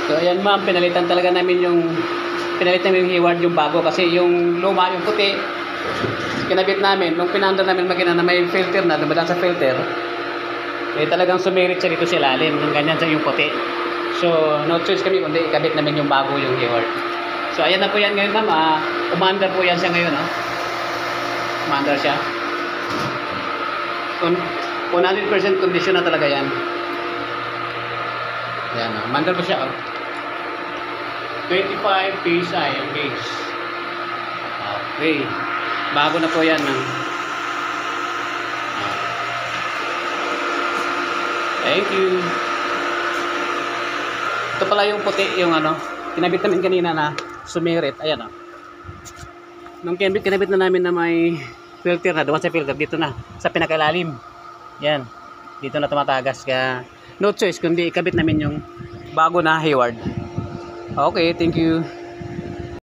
So ayan ma'am, pinalitan namin yung Hayward yung bago kasi yung luma, yung puti, kinabit namin, nung pinanda namin makina na may filter na, dumadaan sa filter, eh talagang sumirit siya dito sa ilalim, ng ganyan sa yung puti. So no choice kami kundi ikabit namin yung bago yung Hayward. So ayan na po yan ngayon ma'am, umandar po yan siya ngayon, no? Umandar siya. 100% condition na talaga yan. Ayan, umandar po siya, oh. 25 PSI ang gauge. Okay. Bago na po yan, ma'am. Thank you. Ito pala yung puti, yung ano, kinabit namin kanina na sumirit. Ayan, oh. Nung kinabit na namin na may filter na, doon sa filter, dito na, sa pinakalalim. Yan. Dito na tumatagas. Kaya, no choice, kundi ikabit namin yung bago na Hayward. Okay, thank you.